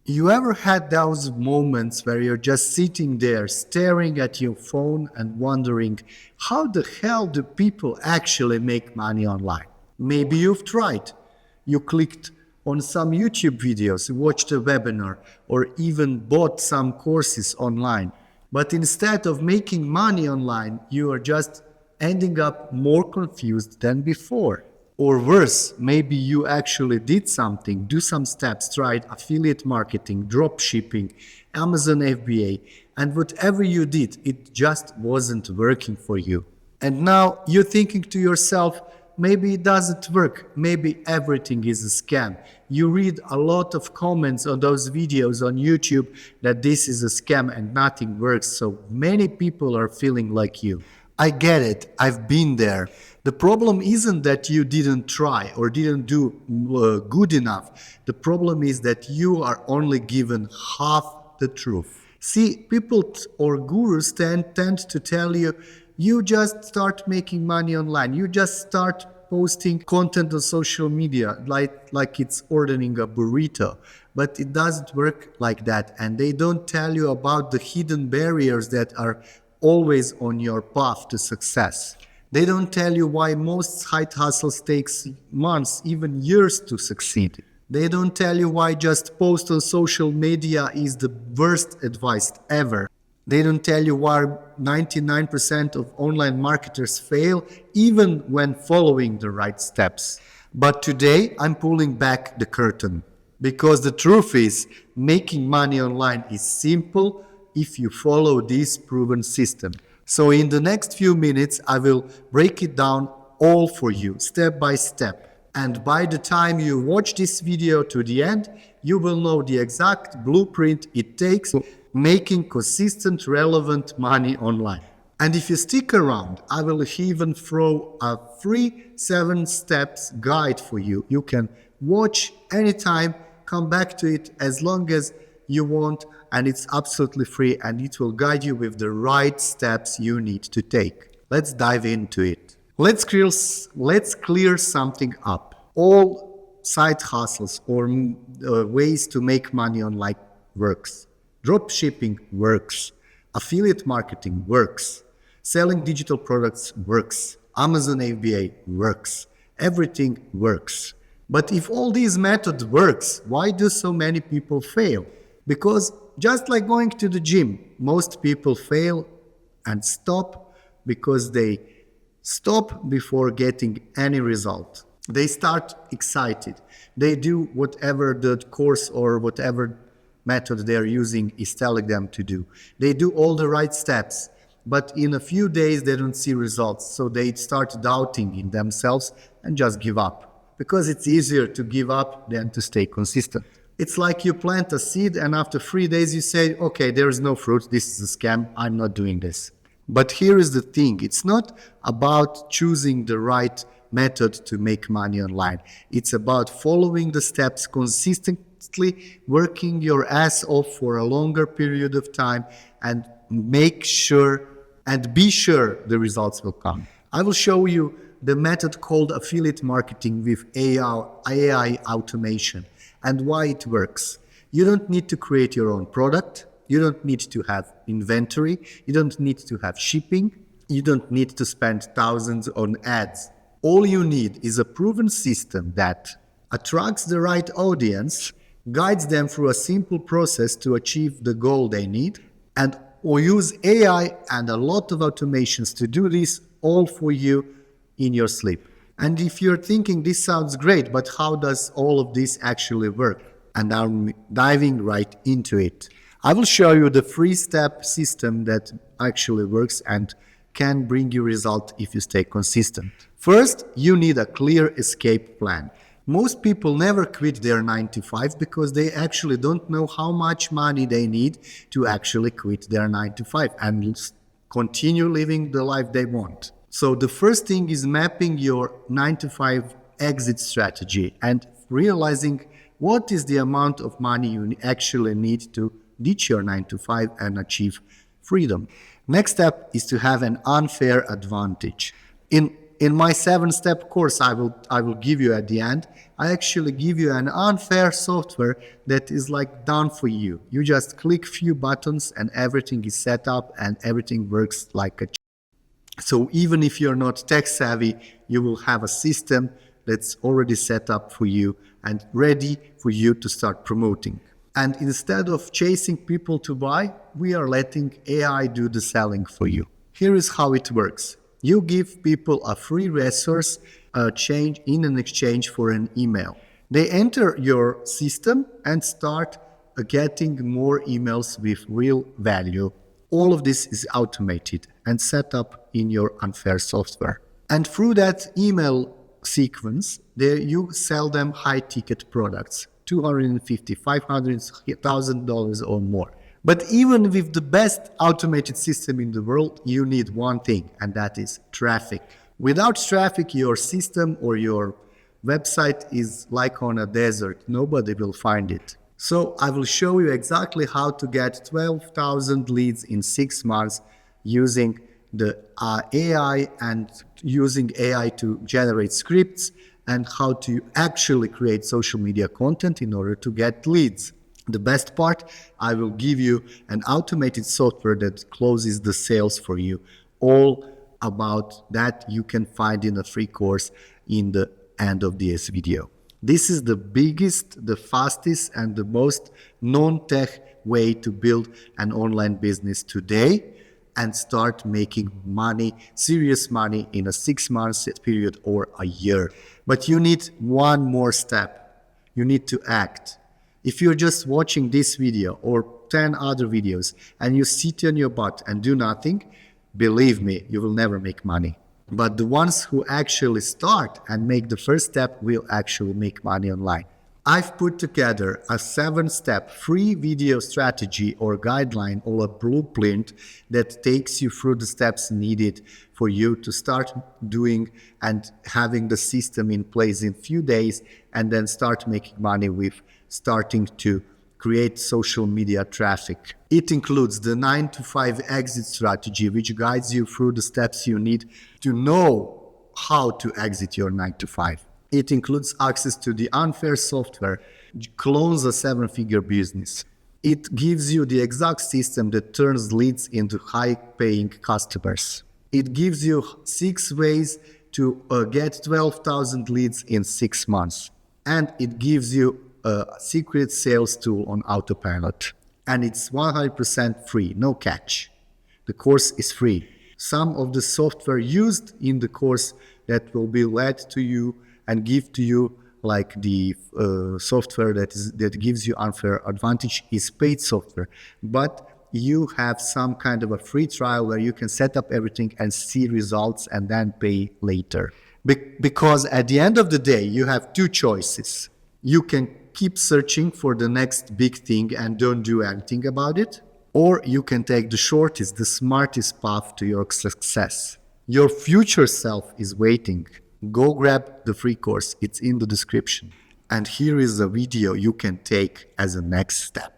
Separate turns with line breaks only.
You ever had those moments where you're just sitting there staring at your phone and wondering, how the hell do people actually make money online? Maybe you've tried. You clicked on some YouTube videos, watched a webinar, or even bought some courses online. But instead of making money online, you are just ending up more confused than before. Or worse, maybe you actually did something, do some steps, tried affiliate marketing, drop shipping, Amazon FBA, and whatever you did, it just wasn't working for you. And now you're thinking to yourself, maybe it doesn't work, maybe everything is a scam. You read a lot of comments on those videos on YouTube that this is a scam and nothing works, so many people are feeling like you. I get it, I've been there. The problem isn't that you didn't try or didn't do good enough. The problem is that you are only given half the truth. See, people or gurus tend to tell you, you just start making money online. You just start posting content on social media like it's ordering a burrito. But it doesn't work like that. And they don't tell you about the hidden barriers that are always on your path to success. They don't tell you why most side hustles takes months, even years to succeed. They don't tell you why just post on social media is the worst advice ever. They don't tell you why 99% of online marketers fail even when following the right steps. But today I'm pulling back the curtain because the truth is making money online is simple if you follow this proven system. So in the next few minutes, I will break it down all for you, step by step. And by the time you watch this video to the end, you will know the exact blueprint it takes for making consistent, relevant money online. And if you stick around, I will even throw a free 7 steps guide for you. You can watch anytime, come back to it as long as you want, and it's absolutely free and it will guide you with the right steps you need to take. Let's dive into it. Let's clear something up. All side hustles or ways to make money online works. Drop shipping works. Affiliate marketing works. Selling digital products works. Amazon FBA works. Everything works. But if all these methods works, why do so many people fail? Because just like going to the gym, most people fail and stop because they stop before getting any result. They start excited. They do whatever the course or whatever method they're using is telling them to do. They do all the right steps, but in a few days they don't see results. So they start doubting in themselves and just give up. Because it's easier to give up than to stay consistent. It's like you plant a seed and after 3 days you say, okay, there is no fruit, this is a scam, I'm not doing this. But here is the thing, it's not about choosing the right method to make money online. It's about following the steps consistently, working your ass off for a longer period of time and be sure the results will come. I will show you the method called affiliate marketing with AI automation. And why it works. You don't need to create your own product. You don't need to have inventory. You don't need to have shipping. You don't need to spend thousands on ads. All you need is a proven system that attracts the right audience, guides them through a simple process to achieve the goal they need, and or use AI and a lot of automations to do this all for you in your sleep. And if you're thinking this sounds great, but how does all of this actually work? And I'm diving right into it. I will show you the 3-step system that actually works and can bring you result if you stay consistent. First, you need a clear escape plan. Most people never quit their 9 to 5 because they actually don't know how much money they need to actually quit their 9 to 5 and continue living the life they want. So the first thing is mapping your 9 to 5 exit strategy and realizing what is the amount of money you actually need to ditch your 9 to 5 and achieve freedom. Next step is to have an unfair advantage. In In my 7-step course I will give you at the end, I actually give you an unfair software that is like done for you. You just click few buttons and everything is set up and everything works like a so even if you're not tech savvy, you will have a system that's already set up for you and ready for you to start promoting. And instead of chasing people to buy, we are letting AI do the selling for you. Here is how it works. You give people a free resource in an exchange for an email. They enter your system and start getting more emails with real value. All of this is automated and set up in your unfair software. And through that email sequence, you sell them high-ticket products, $250, $500, $1,000 or more. But even with the best automated system in the world, you need one thing, and that is traffic. Without traffic, your system or your website is like on a desert. Nobody will find it. So I will show you exactly how to get 12,000 leads in 6 months using the AI and using AI to generate scripts and how to actually create social media content in order to get leads. The best part, I will give you an automated software that closes the sales for you. All about that you can find in a free course in the end of this video. This is the biggest, the fastest, and the most non-tech way to build an online business today and start making money, serious money, in a 6 months period or a year. But you need one more step. You need to act. If you're just watching this video or 10 other videos and you sit on your butt and do nothing, believe me, you will never make money. But the ones who actually start and make the first step will actually make money online. I've put together a 7-step free video strategy or guideline or a blueprint that takes you through the steps needed for you to start doing and having the system in place in few days and then start making money with starting to create social media traffic. It includes the 9-to-5 exit strategy, which guides you through the steps you need to know how to exit your 9-to-5. It includes access to the unfair software, clones a 7-figure business. It gives you the exact system that turns leads into high-paying customers. It gives you 6 ways to get 12,000 leads in 6 months. And it gives you a secret sales tool on autopilot. And it's 100% free, no catch. The course is free. Some of the software used in the course that will be led to you and give to you, like the software that gives you unfair advantage, is paid software. But you have some kind of a free trial where you can set up everything and see results and then pay later. Because at the end of the day, you have 2 choices. You can keep searching for the next big thing and don't do anything about it. Or you can take the shortest, the smartest path to your success. Your future self is waiting. Go grab the free course. It's in the description. And here is a video you can take as a next step.